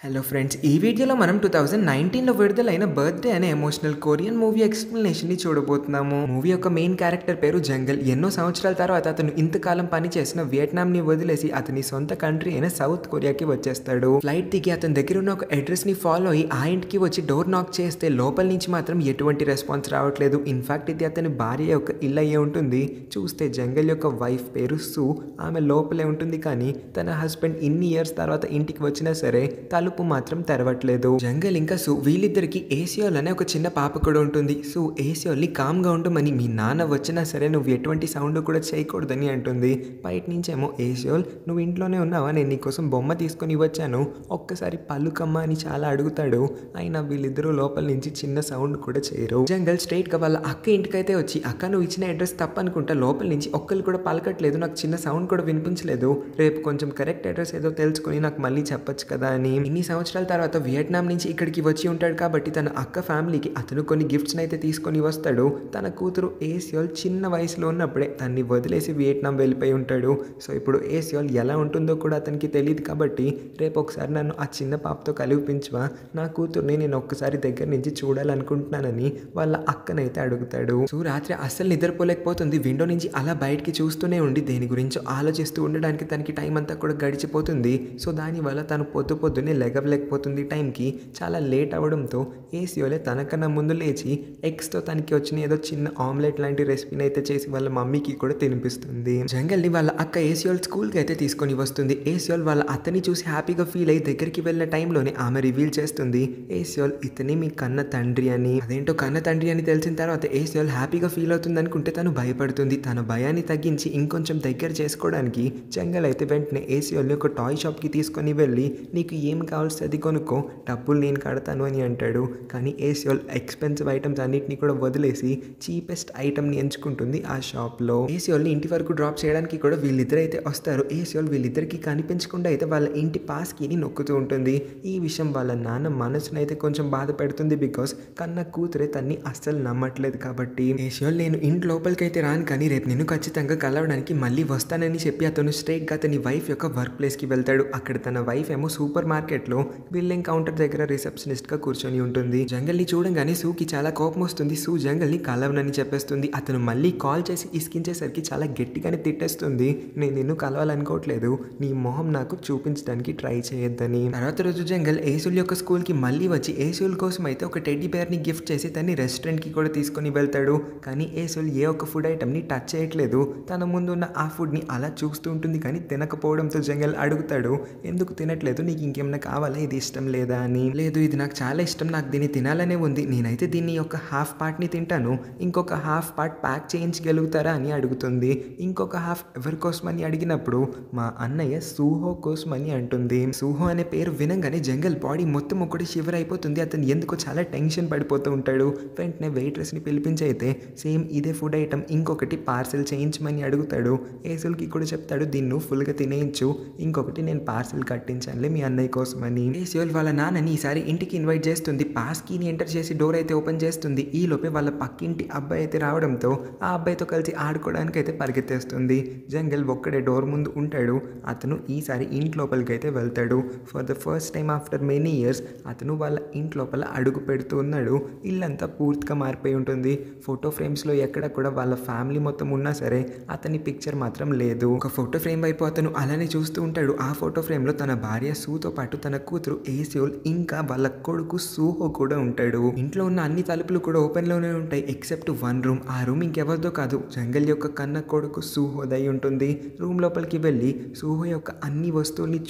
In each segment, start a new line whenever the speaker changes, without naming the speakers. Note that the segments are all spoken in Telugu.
హలో ఫ్రెండ్స్, ఈ వీడియోలో మనం 2019లో విడుదలైన బర్త్డే అనే ఎమోషనల్ కొరియన్ మూవీ ఎక్స్ప్లెనేషన్ని చూడబోతున్నాము. మూవీ యొక్క మెయిన్ క్యారెక్టర్ పేరు జంగల్. ఎన్నో సంవత్సరాల తర్వాత అతను ఇంతకాలం పనిచేసిన వియట్నాంని వదిలేసి అతని సొంత కంట్రీ అయిన సౌత్ కొరియాకి వచ్చేస్తాడు. ఫ్లైట్ దిగి అతని దగ్గర ఉన్న ఒక అడ్రస్ని ఫాలో అయ్యి ఆ ఇంటికి వచ్చి డోర్ నాక్ చేస్తే లోపల నుంచి మాత్రం ఎటువంటి రెస్పాన్స్ రావట్లేదు. ఇన్ఫాక్ట్ ఇది అతని భార్య యొక్క ఇల్లు అయ్యే ఉంటుంది. చూస్తే జంగల్ యొక్క వైఫ్ పేరు సు. ఆమె లోపలే ఉంటుంది, కానీ తన హస్బెండ్ ఇన్ని ఇయర్స్ తర్వాత ఇంటికి వచ్చినా సరే తలుపు మాత్రం తెరవట్లేదు. జంగల్ ఇంకా సు వీళ్ళిద్దరికి ఏసియోల్ అనే ఒక చిన్న పాప కూడా ఉంటుంది. సు ఏసియోల్ని కామ్ గా ఉండమని, మీ నాన్న వచ్చినా సరే నువ్వు ఎటువంటి సౌండ్ కూడా చేయకూడదని అంటుంది. బయట నుంచేమో ఏసియోల్, నువ్వు ఇంట్లోనే ఉన్నావా, నేను నీకోసం బొమ్మ తీసుకొని వచ్చాను, ఒక్కసారి పలుకమ్మ అని చాలా అడుగుతాడు. అయినా వీళ్ళిద్దరూ లోపల నుంచి చిన్న సౌండ్ కూడా చేయరు. జంగల్ స్ట్రైట్ గా వాళ్ళ అక్క ఇంటికైతే వచ్చి, అక్క నువ్వు ఇచ్చిన అడ్రస్ తప్పనుకుంటా, లోపల నుంచి ఒక్కరు కూడా పలకట్లేదు, నాకు చిన్న సౌండ్ కూడా వినిపించలేదు, రేపు కొంచెం కరెక్ట్ అడ్రస్ ఏదో తెలుసుకొని నాకు మళ్ళీ చెప్పొచ్చు కదా అని. ఇన్ని సంవత్సరాల తర్వాత వియట్నాం నుంచి ఇక్కడికి వచ్చి ఉంటాడు కాబట్టి తన అక్క ఫ్యామిలీకి అతను కొన్ని గిఫ్ట్స్ అయితే తీసుకొని వస్తాడు. తన కూతురు ఏసియోల్ చిన్న వయసులో ఉన్నప్పుడే తన్ని వదిలేసి వియట్నాం వెళ్ళిపోయి ఉంటాడు. సో ఇప్పుడు ఏసియోల్ ఎలా ఉంటుందో కూడా అతనికి తెలియదు కాబట్టి, రేపు ఒకసారి నన్ను ఆ చిన్న పాపతో కలిపించవా, నా కూతుర్ని నేను ఒక్కసారి దగ్గర నుంచి చూడాలనుకుంటున్నానని వాళ్ళ అక్కనైతే అడుగుతాడు. సో రాత్రి అస్సలు నిద్రపోలేకపోతుంది. విండో నుంచి అలా బయటికి చూస్తూనే ఉండి దేని గురించో ఆలోచిస్తూ ఉండడానికి తనకి టైం అంతా కూడా గడిచిపోతుంది. సో దానివల్ల తను పొద్దున్నే లేకపోతుంది. టైంకి చాలా లేట్ అవ్వడంతో ఏసియోలే తనకన్నా ముందు లేచి ఎగ్స్తో తనకి వచ్చిన ఏదో చిన్న ఆమ్లెట్ లాంటి రెసిపీని అయితే చేసి వాళ్ళ మమ్మీకి కూడా తినిపిస్తుంది. జంగల్ని వాళ్ళ అక్క ఏసియోల్ స్కూల్కి అయితే తీసుకొని వస్తుంది. ఏసియోల్ వాళ్ళ అత్తని చూసి హ్యాపీగా ఫీల్ అయ్యి దగ్గరికి వెళ్ళిన టైంలోనే ఆమె రివీల్ చేస్తుంది, ఏసియోల్ ఇతని మీ కన్న తండ్రి అని. అదేంటో కన్న తండ్రి అని తెలిసిన తర్వాత ఏసియోల్ హ్యాపీగా ఫీల్ అవుతుంది అనుకుంటే తను భయపడుతుంది. తన భయాన్ని తగ్గించి ఇంకొంచెం దగ్గర చేసుకోవడానికి జంగల్ అయితే వెంటనే ఏసియోల్ని ఒక టాయ్ షాప్కి తీసుకొని వెళ్ళి, నీకు ఏం కావాల్సి అది కొనుక్కో, డబ్బులు నేను కడతాను అని అంటాడు. కానీ ఏసియోల్ ఎక్స్పెన్సివ్ ఐటమ్స్ అన్నిటిని కూడా వదిలేసి చీపెస్ట్ ఐటమ్ని ఎంచుకుంటుంది ఆ షాప్లో. ఏసియోల్ని ఇంటి వరకు డ్రాప్ చేయడానికి కూడా వీళ్ళిద్దరు అయితే వస్తారు. ఏసియోల్ వీళ్ళిద్దరికి కనిపించకుండా అయితే వాళ్ళ ఇంటి పాస్ కీని నొక్కుతూ ఉంటుంది. ఈ విషయం వాళ్ళ నాన్న మనసును అయితే కొంచెం బాధ పెడుతుంది. బికాస్ కన్న కూతురే తన్ని అస్సలు నమ్మట్లేదు కాబట్టి. ఏసియోల్ నేను ఇంటి లోపలికి అయితే రాను, కానీ రేపు నేను ఖచ్చితంగా కలవడానికి మళ్ళీ వస్తానని చెప్పి అతను స్ట్రైట్గా అతని వైఫ్ యొక్క వర్క్ ప్లేస్కి వెళ్తాడు. అక్కడ తన వైఫ్ ఏమో సూపర్ మార్కెట్లో బిల్లింగ్ కౌంటర్ దగ్గర రిసెప్షనిస్ట్ గా కూర్చొని ఉంటుంది. జంగల్ ని చూడంగానే సూకి చాలా కోపం వస్తుంది. సూ జంగల్ ని కలవనని చెప్పేస్తుంది. అతను మళ్ళీ కాల్ చేసి ఇసికించేసరికి చాలా గట్టిగానే తిట్టేస్తుంది, నేను నిన్ను కలవాలనుకోవట్లేదు, నీ మొహం నాకు చూపించడానికి ట్రై చేయొద్దని. తర్వాత రోజు జంగల్ ఏసియోల్ యొక్క స్కూల్ కి మళ్ళీ వచ్చి ఏసియోల్ కోసం అయితే ఒక టెడ్డీ బేర్ ని గిఫ్ట్ చేసి తన్ని రెస్టారెంట్ కి కూడా తీసుకొని వెళ్తాడు. కానీ ఏసియోల్ ఏ ఒక్క ఫుడ్ ఐటమ్ ని టచ్ చేయట్లేదు. తన ముందు ఉన్న ఆ ఫుడ్ ని అలా చూస్తూ ఉంటుంది, కానీ తినకపోవడంతో జంగల్ అడుగుతాడు, ఎందుకు తినట్లేదు, నీకు ఇంకేమైనా కావాలా, ఇది ఇష్టం లేదా అని. లేదు, ఇది నాకు చాలా ఇష్టం, నాకు దీన్ని తినాలనే ఉంది, నేనైతే దీన్ని యొక్క హాఫ్ పార్ట్ని తింటాను, ఇంకొక హాఫ్ పార్ట్ ప్యాక్ చేయించగలుగుతారా అని అడుగుతుంది. ఇంకొక హాఫ్ ఎవరి కోసమని అడిగినప్పుడు మా అన్నయ్య సూహో కోసమని అంటుంది. సూహో అనే పేరు వినంగానే జంగల్ బాడీ మొత్తం ఒకటి షివర్ అయిపోతుంది. అతను ఎందుకో చాలా టెన్షన్ పడిపోతూ ఉంటాడు. వెంటనే వెయిట్రెస్ని పిలిపించి అయితే సేమ్ ఇదే ఫుడ్ ఐటమ్ ఇంకొకటి పార్సెల్ చేయించమని అడుగుతాడు. ఏసుల్కి కూడా చెప్తాడు, దీన్ని ఫుల్గా తినేయించు, ఇంకొకటి నేను పార్సెల్ కట్టించాలి మీ అన్నయ్య కోసమని. ఏసియోల్ వాళ్ళ నాన్నని ఈసారి ఇంటికి ఇన్వైట్ చేస్తుంది. పాస్ కీని ఎంటర్ చేసి డోర్ అయితే ఓపెన్ చేస్తుంది. ఈ లోపే వాళ్ళ పక్కింటి అబ్బాయి అయితే రావడంతో ఆ అబ్బాయితో కలిసి ఆడుకోవడానికి అయితే పరిగెత్తేస్తుంది. జంగల్ ఒక్కడే డోర్ ముందు ఉంటాడు. అతను ఈసారి ఇంటి లోపలికి అయితే వెళ్తాడు. For the first time after many years అతను వాళ్ళ ఇంటి లోపల అడుగు పెడుతూ ఉన్నాడు. ఇల్లంతా పూర్తిగా మారిపోయి ఉంటుంది. ఫోటో ఫ్రేమ్స్లో ఎక్కడ కూడా వాళ్ళ ఫ్యామిలీ మొత్తం ఉన్నా సరే అతని పిక్చర్ మాత్రం లేదు. ఒక ఫోటో ఫ్రేమ్ వైపు అతను అలానే చూస్తూ ఉంటాడు. ఆ ఫోటో ఫ్రేమ్లో తన భార్య సూతో పాటు తన కూతురు ఏసియోల్ ఇంకా వాళ్ళ కొడుకు సూహో కూడా ఉంటాడు. ఇంట్లో ఉన్న అన్ని తలుపులు కూడా ఓపెన్ లోనే ఉంటాయి ఎక్సెప్ట్ వన్ రూమ్. ఆ రూమ్ ఇంకెవరిదో కాదు, జంగల్ యొక్క కన్న కొడుకు సూహోదై ఉంటుంది. రూమ్ లోపలికి వెళ్ళి సూహో యొక్క అన్ని వస్తువుల్ని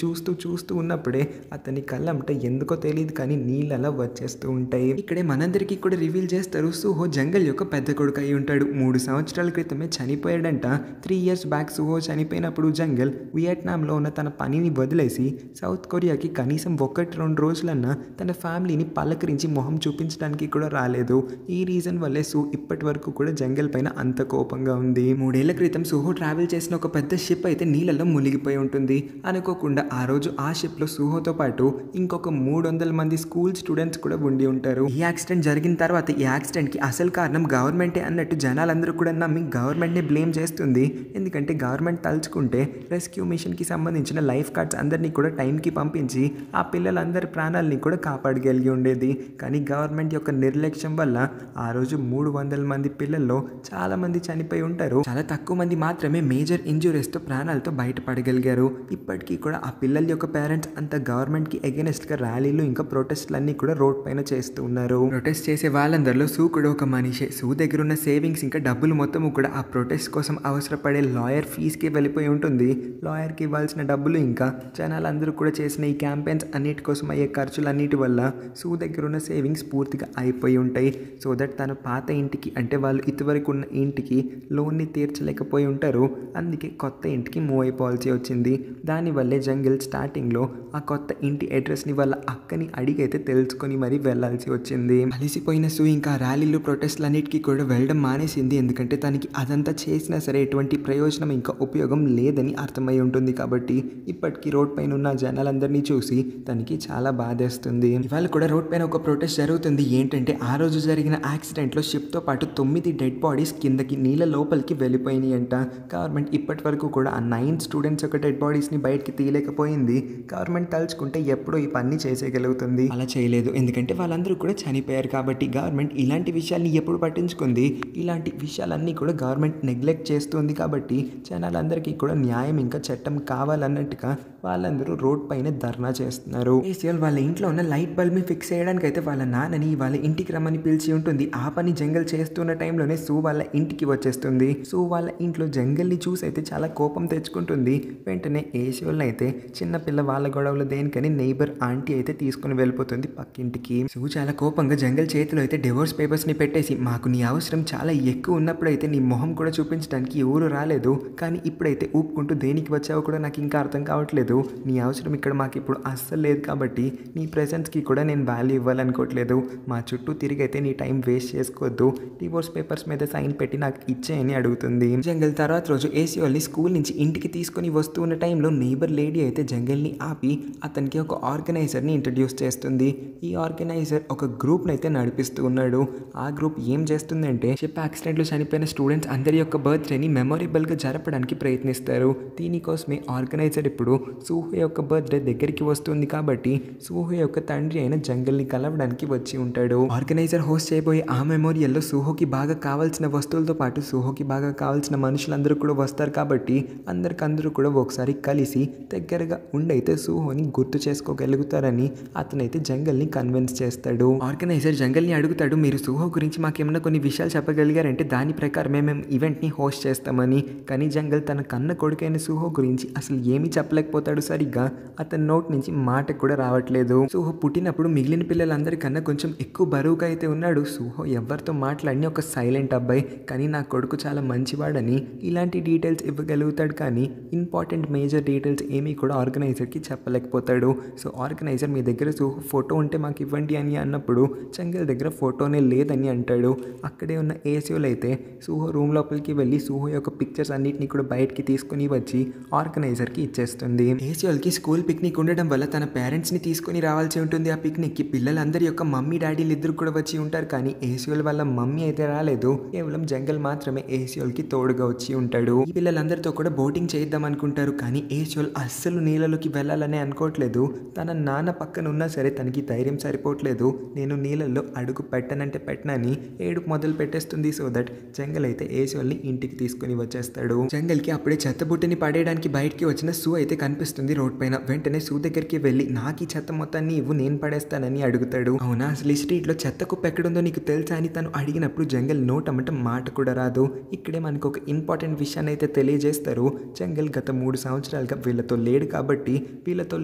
చూస్తూ ఉన్నప్పుడే అతని కళ్ళంట ఎందుకో తెలియదు కానీ నీళ్ళలా వచ్చేస్తూ ఉంటాయి. ఇక్కడే మనందరికీ కూడా రివీల్ చేస్తారు, సూహో జంగల్ యొక్క పెద్ద కొడుకు అయి ఉంటాడు. 3 సంవత్సరాల క్రితమే చనిపోయాడంట. 3 years బ్యాక్ సూహో చనిపోయినప్పుడు జంగల్ వియట్నాంలో ఉన్న తన పనిని వదిలేసి సౌత్ కొరియాకి కనీసం 1-2 రోజులన్నా తన ఫ్యామిలీని పలకరించి మొహం చూపించడానికి కూడా రాలేదు. ఈ రీజన్ వల్లే సూ ఇప్పటి వరకు కూడా జంగల్ పైన అంత కోపంగా ఉంది. 3 ఏళ్ల క్రితం సూహో ట్రావెల్ చేసిన ఒక పెద్ద షిప్ అయితే నీళ్ళలో మునిగిపోయి ఉంటుంది. అనుకోకుండా ఆ రోజు ఆ షిప్ లో సూహోతో పాటు ఇంకొక 300 మంది స్కూల్ స్టూడెంట్స్ కూడా ఉండి ఉంటారు. ఈ యాక్సిడెంట్ జరిగిన తర్వాత ఈ యాక్సిడెంట్ కి అసలు కారణం గవర్నమెంటే అన్నట్టు జనాలందరూ కూడా నమ్మి గవర్నమెంట్ ని బ్లేమ్ చేస్తుంది. ఎందుకంటే గవర్నమెంట్ తలుచుకుంటే రెస్క్యూ మిషన్ కి సంబంధించిన లైఫ్ గార్డ్స్ అందరినీ కూడా టైంకి పంపించి ఆ పిల్లలందరి ప్రాణాలని కూడా కాపాడగలిగి ఉండేది. కానీ గవర్నమెంట్ యొక్క నిర్లక్ష్యం వల్ల ఆ రోజు 300 మంది పిల్లల్లో చాలామంది చనిపోయి ఉంటారు. చాలా తక్కువ మంది మాత్రమే మేజర్ ఇంజురీస్తో ప్రాణాలతో బయటపడగలిగారు. ఇప్పటికీ కూడా ఆ పిల్లల యొక్క పేరెంట్స్ అంత గవర్నమెంట్కి అగెనిస్ట్గా ర్యాలీలు ఇంకా ప్రొటెస్ట్లన్నీ కూడా రోడ్ పైన చేస్తూ ఉన్నారు. ప్రొటెస్ట్ చేసే వాళ్ళందరిలో సూ కూడా ఒక మనిషే. సూ దగ్గర ఉన్న సేవింగ్స్ ఇంకా డబ్బులు మొత్తము కూడా ఆ ప్రొటెస్ట్ కోసం అవసరపడే లాయర్ ఫీజుకి వెళ్ళిపోయి ఉంటుంది. లాయర్కి ఇవ్వాల్సిన డబ్బులు ఇంకా జనాలందరూ కూడా చేసిన ఈ క్యాంపెయిన్స్ అన్నిటి కోసం అయ్యే ఖర్చులన్నిటి వల్ల సూ దగ్గర ఉన్న సేవింగ్స్ పూర్తిగా అయిపోయి ఉంటాయి. సో దట్ తన పాత ఇంటికి అంటే వాళ్ళు ఇదివరకు ఉన్న ఇంటికి లోన్ని తీర్చలేకపోయి ఉంటారు. అందుకే కొత్త ఇంటికి మూవ్ అయిపోవాల్సి వచ్చింది. దానివల్లే జంగిల్ స్టార్టింగ్లో ఆ కొత్త ఇంటి అడ్రస్ని వాళ్ళ అక్కని అడిగైతే తెలుసుకొని మరీ వెళ్లాల్సి వచ్చింది. అలిసిపోయిన సూ ఇంకా ర్యాలీలు ప్రొటెస్ట్లన్నిటికీ కూడా వెళ్ళడం మానేసింది. ఎందుకంటే తనకి అదంతా చేసినా సరే ఎటువంటి ప్రయోజనం ఇంకా ఉపయోగం లేదని అర్థమై ఉంటుంది. కాబట్టి ఇప్పటికీ రోడ్ పైన ఉన్న జనాలందరినీ చూసి తనకి చాలా బాధేస్తుంది. ఇవాళ కూడా రోడ్ పైన ఒక ప్రొటెస్ట్ జరుగుతుంది. ఏంటంటే ఆ రోజు జరిగిన యాక్సిడెంట్లో షిప్తో పాటు 9 డెడ్ బాడీస్ కిందకి నీళ్ళ లోపలికి వెళ్ళిపోయినాయి అంట. గవర్నమెంట్ ఇప్పటి వరకు కూడా ఆ 9 స్టూడెంట్స్ యొక్క డెడ్ బాడీస్ని బయటకి తీయలేకపోయింది. గవర్నమెంట్ తలుచుకుంటే ఎప్పుడో ఈ పని చేసేయగలుగుతుంది. అలా చేయలేదు. ఎందుకంటే వాళ్ళందరూ కూడా చనిపోయారు. కాబట్టి గవర్నమెంట్ ఇలాంటి విషయాల్ని ఎప్పుడు పట్టించుకుంది? ఇలాంటి విషయాలన్నీ కూడా గవర్నమెంట్ నెగ్లెక్ట్ చేస్తుంది. కాబట్టి జనాలందరికీ కూడా న్యాయం ఇంకా చట్టం కావాలన్నట్టుగా వాళ్ళందరూ రోడ్ పైన ధర్నా చేస్తున్నారు. ఏసీఎల్ వాళ్ళ ఇంట్లో ఉన్న లైట్ బల్బ్ని ఫిక్స్ చేయడానికి అయితే వాళ్ళ నాన్నని వాళ్ళ ఇంటికి రమ్మని పిలిచి ఉంటుంది. ఆ పని జంగల్ చేస్తున్న టైంలోనే సూ వాళ్ళ ఇంటికి వచ్చేస్తుంది. సూ వాళ్ళ ఇంట్లో జంగల్ని చూసి అయితే చాలా కోపం తెచ్చుకుంటుంది. వెంటనే ఏసీఎల్ అయితే చిన్నపిల్ల వాళ్ళ గొడవలు దేనికని నైబర్ ఆంటీ అయితే తీసుకుని వెళ్ళిపోతుంది పక్కింటికి. సూ చాలా కోపంగా జంగల్ చేతిలో అయితే డివోర్స్ పేపర్స్ని పెట్టేసి, మాకు నీ అవసరం చాలా ఎక్కువ ఉన్నప్పుడు అయితే నీ మొహం కూడా చూపించడానికి ఎవరు రాలేదు, కానీ ఇప్పుడైతే ఊపుకుంటూ దేనికి వచ్చావో కూడా నాకు ఇంకా అర్థం కావట్లేదు. నీ అవసరం ఇక్కడ మాకు ఇప్పుడు అస్సలు లేదు. కాబట్టి నీ ప్రెజెన్స్కి కూడా నేను వాల్యూ ఇవ్వాలనుకోవట్లేదు. మా చుట్టూ తిరిగి అయితే నీ టైం వేస్ట్ చేసుకోవద్దు. డివోర్స్ పేపర్స్ మీద సైన్ పెట్టి నాకు ఇచ్చేయని అడుగుతుంది. జంగల్ తర్వాత రోజు ఏసీఎల్ని స్కూల్ నుంచి ఇంటికి తీసుకొని వస్తూ ఉన్న టైంలో నైబర్ లేడీ అయితే జంగల్ని ఆపి అతనికి ఒక ఆర్గనైజర్ని ఇంట్రడ్యూస్ చేస్తుంది. ఈ ఆర్గనైజర్ ఒక గ్రూప్ని అయితే నడిపిస్తూ ఉన్నాడు. ఆ గ్రూప్ ఏం చేస్తుందంటే షిప్ యాక్సిడెంట్లో చనిపోయిన స్టూడెంట్స్ అందరి యొక్క బర్త్డేని మెమొరబుల్గా జరపడానికి ప్రయత్నిస్తారు. దీనికోసమే ఆర్గనైజర్ ఇప్పుడు సూహో యొక్క బర్త్డే దగ్గరికి వస్తుంది. కాబట్టి సూహో యొక్క తండ్రి అయిన జంగల్ని కలవడానికి వచ్చి ఉంటాడు. ఆర్గనైజర్ హోస్ట్ చేయబోయే ఆ మెమోరియల్లో సూహోకి బాగా కావాల్సిన వస్తువులతో పాటు సూహోకి బాగా కావాల్సిన మనుషులందరూ కూడా వస్తారు. కాబట్టి అందరికందరూ కూడా ఒకసారి కలిసి దగ్గరగా ఉండైతే సూహోని గుర్తు చేసుకోగలుగుతారని అతనైతే జంగల్ని కన్విన్స్ చేస్తాడు. ఆర్గనైజర్ జంగల్ని అడుగుతాడు, మీరు సూహో గురించి మాకేమన్నా కొన్ని విషయాలు చెప్పగలిగారంటే దాని ప్రకారమే మేము ఈవెంట్ని హోస్ట్ చేస్తామని. కానీ జంగల్ తన కన్న కొడుకైన సూహో గురించి అసలు ఏమీ చెప్పలేకపోతాడు. సరిగ్గా అతని నోట్ నుంచి మాట కూడా రావట్లేదు. సూహో పుట్టినప్పుడు మిగిలిన పిల్లలందరికన్నా కొంచెం ఎక్కువ బరువుగా అయితే ఉన్నాడు. సూహో ఎవరితో మాట్లాడిని ఒక సైలెంట్ అబ్బాయి, కానీ నా కొడుకు చాలా మంచివాడని ఇలాంటి డీటెయిల్స్ ఇవ్వగలుగుతాడు. కానీ ఇంపార్టెంట్ మేజర్ డీటెయిల్స్ ఏమీ కూడా ఆర్గనైజర్కి చెప్పలేకపోతాడు. సో ఆర్గనైజర్ మీ దగ్గర సూహో ఫోటో ఉంటే మాకు ఇవ్వండి అని అన్నప్పుడు జంగల్ దగ్గర ఫోటోనే లేదని అంటాడు. అక్కడే ఉన్న ఏసీఓలు అయితే సూహో రూమ్ లోపలికి వెళ్ళి సూహో యొక్క పిక్చర్స్ అన్నిటిని కూడా బయటికి తీసుకుని వచ్చి ఆర్గనైజర్కి ఇచ్చేస్తుంది. ఏసీఓల్కి స్కూల్ పిక్నిక్ ఉండడం వల్ల తన పేరెంట్స్ని తీసుకొని రావాల్సి ఉంటుంది. ఆ పిక్నిక్కి పిల్లలందరి యొక్క మమ్మీ డాడీలు ఇద్దరు కూడా వచ్చి ఉంటారు. కానీ ఏసీఓల్ వాళ్ళ మమ్మీ అయితే రాలేదు. కేవలం జంగల్ మాత్రమే ఏసీఓల్కి తోడుగా వచ్చి ఉంటాడు. ఈ పిల్లలందరితో కూడా బోటింగ్ చేద్దాం అనుకుంటారు. కానీ ఏసీఓల్ అస్సలు నీళ్ళలోకి వెళ్ళాలని అనుకోవట్లేదు. తన నాన్న పక్కన ఉన్నా సరే తనకి ధైర్యం సరిపోవట్లేదు. నేను నీళ్ళల్లో అడుగు పెట్టనంటే పెట్టనని ఏడుపు మొదలు పెట్టేస్తుంది. సో దట్ జంగల్ అయితే ఏసీఓల్ని ఇంటికి తీసుకుని వచ్చేస్తాడు. జంగల్కి అప్పుడే చెత్తబుట్టని పడేయడానికి బయటికి వచ్చిన సూ అయితే కనిపిస్తుంది రోడ్ పైన. వెంటనే సూ దగ్గరికి వెళ్ళి నాకు ఈ చెత్త మొత్తాన్ని ఇవ్వు, నేను పడేస్తానని అడుగుతాడు. అవునా, అసలు ఈ స్ట్రీట్లో చెత్త కుప్ప ఎక్కడుందో నీకు తెలుసా అని తను అడిగినప్పుడు జంగల్ నోటమంటే మాట కూడా రాదు. ఇక్కడే మనకు ఒక ఇంపార్టెంట్ విషయాన్ని అయితే తెలియజేస్తారు. జంగల్ గత 3 సంవత్సరాలుగా వీళ్ళతో లేడు. కాబట్టి వీళ్ళతో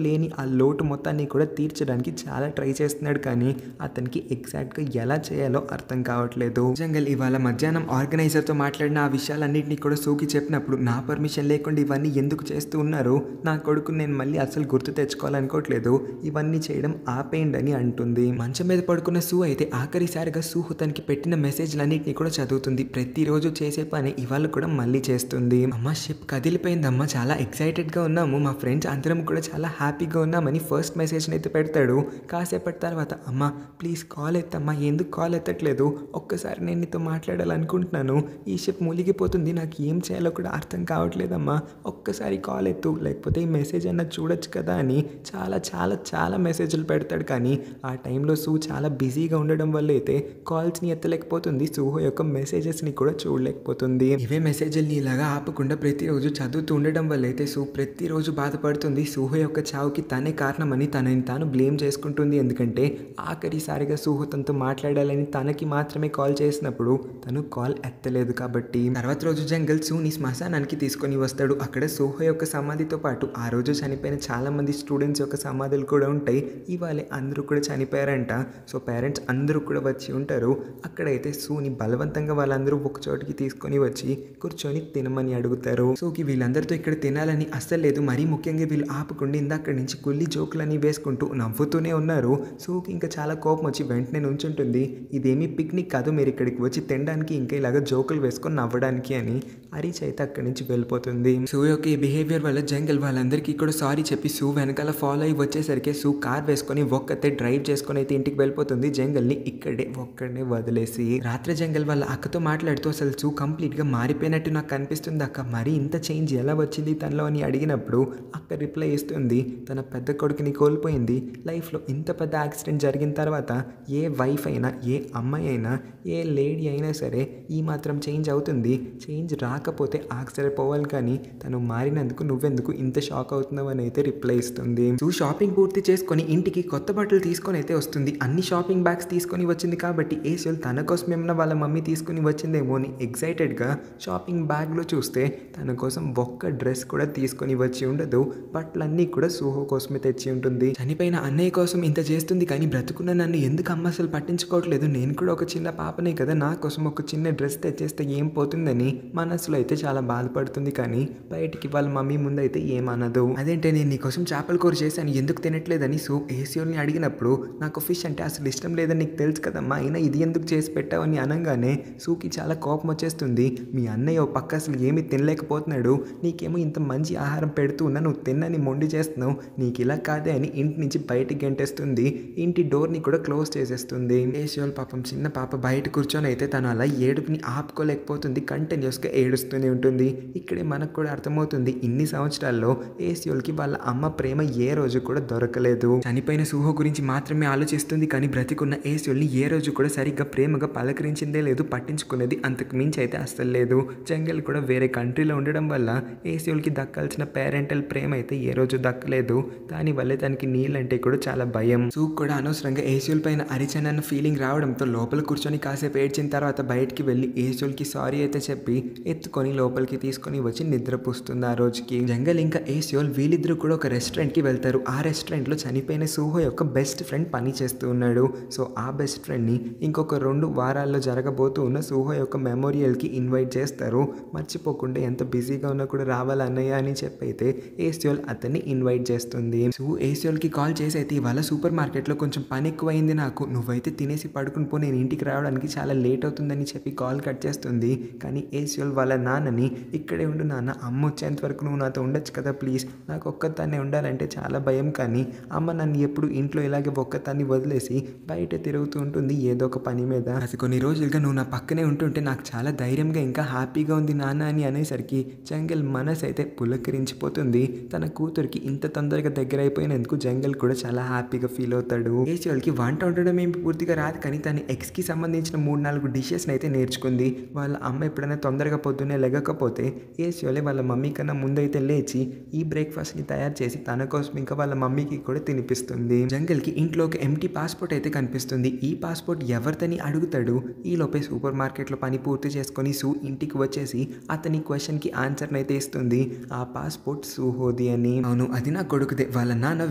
లేని ఆ లోటు మొత్తాన్ని కూడా తీర్చడానికి చాలా ట్రై చేస్తున్నాడు. కానీ అతనికి ఎగ్జాక్ట్గా ఎలా చేయాలో అర్థం కావట్లేదు. జంగల్ ఇవాళ మధ్యాహ్నం ఆర్గనైజర్తో మాట్లాడిన ఆ విషయాలన్నింటినీ కూడా సూకి చెప్పినప్పుడు నా పర్మిషన్ లేకుండా ఇవన్నీ ఎందుకు చేస్తూ ఉన్నారు, నా కొడుకు నేను మళ్ళీ అసలు గుర్తు తెచ్చుకోవాలనుకోవట్లేదు, ఇవన్నీ చేయడం ఆపేయండి అని అంటుంది. మంచం మీద పడుకున్న సూ అయితే ఆఖరిసారిగా సూహు తనకి పెట్టిన మెసేజ్లన్నింటినీ కూడా చదువుతుంది. ప్రతిరోజు చేసే పని ఇవాళ కూడా మళ్ళీ చేస్తుంది. అమ్మ షిప్ కదిలిపోయిందమ్మా, చాలా ఎక్సైటెడ్గా ఉన్నాము, మా ఫ్రెండ్స్ అందరం కూడా చాలా హ్యాపీగా ఉన్నామని ఫస్ట్ మెసేజ్ని అయితే పెడతాడు. కాసేపటి తర్వాత అమ్మ ప్లీజ్ కాల్ ఎత్తమ్మా, ఎందుకు కాల్ ఎత్తట్లేదు, ఒక్కసారి నేను నీతో మాట్లాడాలనుకుంటున్నాను, ఈ షిప్ మునిగిపోతుంది, నాకు ఏం చేయాలో కూడా అర్థం కావట్లేదమ్మా, ఒక్కసారి కాల్ ఎత్తు, లేకపోతే ఈ మెసేజ్ అన్న చూడొచ్చు కదా అని చాలా చాలా చాలా మెసేజ్లు పెడతాడు. కానీ ఆ టైంలో సూ చాలా బిజీగా ఉండడం వల్ల అయితే కాల్స్ని ఎత్తలేకపోతుంది. సూహో యొక్క మెసేజెస్ని కూడా చూడలేకపోతుంది. ఇవే మెసేజ్ని ఇలాగా ఆపకుండా ప్రతిరోజు చదువుతూ ఉండడం వల్ల అయితే సూ ప్రతిరోజు బాధపడుతుంది. సూహో యొక్క చావుకి తనే కారణమని తనని తాను బ్లేమ్ చేసుకుంటుంది. ఎందుకంటే ఆఖరిసారిగా సూహో తనతో మాట్లాడాలని తనకి మాత్రమే కాల్ చేసినప్పుడు తను కాల్ ఎత్తలేదు కాబట్టి. తర్వాత రోజు జంగల్ సూని శ్మశానానికి తీసుకొని వస్తాడు. అక్కడ సూహో యొక్క సమాధితో పాటు ఆ రోజు చనిపోయిన చాలా మంది స్టూడెంట్స్ యొక్క సమాధులు కూడా ఉంటాయి. ఇవాళ అందరూ కూడా చనిపోయారంట. సో పేరెంట్స్ అందరూ కూడా వచ్చి ఉంటారు. అక్కడైతే సూని బలవంతంగా వాళ్ళందరూ ఒక చోటికి తీసుకొని వచ్చి కూర్చొని తినమని అడుగుతారు. సూకి వీళ్ళందరితో ఇక్కడ తినాలని అస్సలు లేదు. మరీ ముఖ్యంగా వీళ్ళు ఆపకుండా ఇందాక నుంచి కుల్లి జోకులని వేసుకుంటూ నవ్వుతూనే ఉన్నారు. సూకి ఇంకా చాలా కోపం వచ్చి వెంటనే నుంచుంటుంది. ఇదేమీ పిక్నిక్ కాదు, మీరు ఇక్కడికి వచ్చి తినడానికి ఇంకా ఇలాగ జోకులు వేసుకొని నవ్వడానికి అని అరిచి అయితే అక్కడి నుంచి వెళ్ళిపోతుంది. సూ యొక్క ఈ బిహేవియర్ వల్ల జంగల్ వాళ్ళందరికీ కూడా సారీ చెప్పి సూ వెనకాల ఫాలో అయ్యి వచ్చేసరికి సూ కార్ వేసుకొని ఒక్కతే డ్రైవ్ చేసుకొని అయితే ఇంటికి వెళ్ళిపోతుంది. జంగల్ని ఇక్కడే ఒక్కడనే వదిలేసి. రాత్రి జంగల్ వాళ్ళ అక్కతో మాట్లాడుతూ అసలు సూ కంప్లీట్గా మారిపోయినట్టు నాకు కనిపిస్తుంది అక్క, మరి ఇంత చేంజ్ ఎలా వచ్చింది తనలో అని అడిగినప్పుడు అక్క రిప్లై ఇస్తుంది, తన పెద్ద కొడుకుని కోల్పోయింది. లైఫ్లో ఇంత పెద్ద యాక్సిడెంట్ జరిగిన తర్వాత ఏ వైఫ్ అయినా, ఏ అమ్మాయి అయినా, ఏ లేడీ అయినా సరే ఈ మాత్రం చేంజ్ అవుతుంది. చేంజ్ రాకపోతే ఆశ్చర్యపోవాలి, కానీ తను మారినందుకు నువ్వెందుకు ఇంత షాక్ అవుతున్నావు అని అయితే రిప్లై ఇస్తుంది. సూ షాపింగ్ పూర్తి చేసుకొని ఇంటికి కొత్త బట్టలు తీసుకొని అయితే వస్తుంది. అన్ని షాపింగ్ బ్యాగ్స్ తీసుకొని వచ్చింది కాబట్టి ఏసోల్ తన కోసం ఏమన్నా వాళ్ళ మమ్మీ తీసుకుని వచ్చిందేమో అని ఎక్సైటెడ్గా షాపింగ్ బ్యాగ్లో చూస్తే తన కోసం ఒక్క డ్రెస్ కూడా తీసుకొని వచ్చి ఉండదు. బట్టలన్నీ కూడా సూహో కోసమే తెచ్చి ఉంటుంది. చనిపోయిన అన్నయ్య కోసం ఇంత చేస్తుంది కానీ బ్రతుకున్న నన్ను ఎందుకు అమ్మ అసలు పట్టించుకోవట్లేదు, నేను కూడా ఒక చిన్న పాపనే కదా, నా కోసం ఒక చిన్న డ్రెస్ తెచ్చేస్తే ఏం పోతుందని మనసులో అయితే చాలా బాధపడుతుంది. కానీ బయటికి వాళ్ళ మమ్మీ ముందు అయితే ఏమనదు. అదేంటే నేను నీకోసం చేపల కూర చేశాను ఎందుకు తినట్లేదని సూ ఏసోల్ని అడిగినప్పుడు నాకు ఫిష్ అంటే అసలు ఇష్టం లేదని నీకు తెలుసు కదమ్మా, అయినా ఇది ఎందుకు చేసి పెట్టావని అనగానే సూకి చాలా కోపం వచ్చేస్తుంది. మీ అన్నయ్య ఓ పక్క అసలు ఏమీ తినలేకపోతున్నాడు, నీకేమో ఇంత మంచి ఆహారం పెడుతూ ఉన్నా నువ్వు తిన్నని మొండి చేస్తున్నావు, నీకు ఇలా కాదే అని ఇంటి నుంచి బయటికి గంటేస్తుంది. ఇంటి డోర్ని కూడా క్లోజ్ చేసేస్తుంది. ఏసోల్ పాపం చిన్న పాప బయట కూర్చొని అయితే తను అలా ఏడుపుని ఆపుకోలేకపోతుంది. కంటిన్యూస్గా ఏడుస్తూనే ఉంటుంది. ఇక్కడే మనకు కూడా అర్థమవుతుంది ఇన్ని సంవత్సరాల్లో ఏసోల్కి వాళ్ళ అమ్మ ప్రేమ ఏ రోజు కూడా దొరకలేదు. చనిపోయిన సూహో గురించి మాత్రమే ఆలోచిస్తుంది కానీ బ్రతికున్న ఏసోల్ని ఏ రోజు కూడా సరిగ్గా ప్రేమగా పలకరించిందే లేదు, పట్టించుకునేది అంతకు మించి అయితే అస్సలు లేదు. జంగల్ కూడా వేరే కంట్రీలో ఉండడం వల్ల ఏసోల్కి దక్కాల్సిన పేరెంటల్ ప్రేమ అయితే ఏ రోజు దక్కలేదు. దానివల్లే తనకి నీళ్ళంటే కూడా చాలా భయం. సూక్ కూడా అనవసరంగా ఏసోల్ పైన అరిచానన్న ఫీలింగ్ రావడంతో లోపల కూర్చొని కాసేపు ఏడ్చిన తర్వాత బయటికి వెళ్ళి ఏసోల్కి సారీ అయితే చెప్పి ఎత్తుకొని లోపలికి తీసుకొని వచ్చి నిద్రపుస్తుంది. ఆ రోజుకి జంగల్ ఇంకా ఏసోల్ వీళ్ళిద్దరూ కూడా ఒక రెస్టారెంట్కి వెళ్తారు. ఆ రెస్టారెంట్లో చనిపోయిన సూహో యొక్క బెస్ట్ ఫ్రెండ్ పని చేస్తూ ఉన్నాడు. సో ఆ బెస్ట్ ఫ్రెండ్ని ఇంకొక 2 వారాల్లో జరగబోతూ ఉన్న సూహో యొక్క మెమోరియల్కి ఇన్వైట్ చేస్తారు. మర్చిపోకుండా ఎంత బిజీగా ఉన్నా కూడా రావాలన్నయ్య అని చెప్పైతే ఏసోల్ అతన్ని ఇన్వైట్ చేస్తుంది. సో ఏసోల్కి కాల్ చేసి అయితే ఇవాళ సూపర్ మార్కెట్లో కొంచెం పని ఎక్కువైంది నాకు, నువ్వైతే తినేసి పడుకుని పో, నేను ఇంటికి రావడానికి చాలా లేట్ అవుతుందని చెప్పి కాల్ కట్ చేస్తుంది. కానీ ఏసోల్ వాళ్ళ నాన్నని ఇక్కడే ఉండు నాన్న, అమ్మ వచ్చేంత వరకు నువ్వు నాతో ఉండొచ్చు కదా ప్లీజ్, నాకు ఒక్కదాన్నే ఉండాలంటే చాలా భయం, కానీ అమ్మ నన్ను ఎప్పుడు ఇంట్లో ఇలాగే ఒక్కదాన్ని వదిలేసి బయట తిరుగుతూ ఉంటుంది ఏదో ఒక పని మీద, అది కొన్ని రోజులుగా నువ్వు నా పక్కనే ఉంటుంటే నాకు చాలా ధైర్యంగా ఇంకా హ్యాపీగా ఉంది నాన్న అని అనేసరికి జంగల్ మనసు అయితే పులకరించిపోతుంది. తన కూతురికి ఇంత తొందరగా దగ్గర అయిపోయినందుకు జంగల్ కూడా చాలా హ్యాపీగా ఫీల్ అవుతాడు. ఏసోల్కి వంట ఉండడం ఏమి పూర్తిగా రాదు కానీ తన ఎక్స్కి సంబంధించిన 3-4 డిషెస్ని అయితే నేర్చుకుంది. వాళ్ళ అమ్మ ఎప్పుడైనా తొందరగా పొద్దున్నే లెగకపోతే ఏసోలే వాళ్ళ మమ్మీ కన్నా ముందైతే లేచి ఈ బ్రేక్ఫాస్ట్ని తయారు చేసి తన కోసం ఇంకా వాళ్ళ మమ్మీకి కూడా తినిపిస్తుంది. జంగల్కి ఇంట్లో ఒక ఎంటీ పాస్పోర్ట్ అయితే కనిపిస్తుంది. ఈ పాస్పోర్ట్ ఎవరిదని అడుగుతాడు. ఈలోపే సూపర్ మార్కెట్లో పని పూర్తి చేసుకొని సూ ఇంటికి వచ్చేసి అతని క్వశ్చన్కి ఆన్సర్ని అయితే ఇస్తుంది. ఆ పాస్పోర్ట్ సూహోది అని. అవును, అది నా కొడుకుదే. వాళ్ళ నాన్న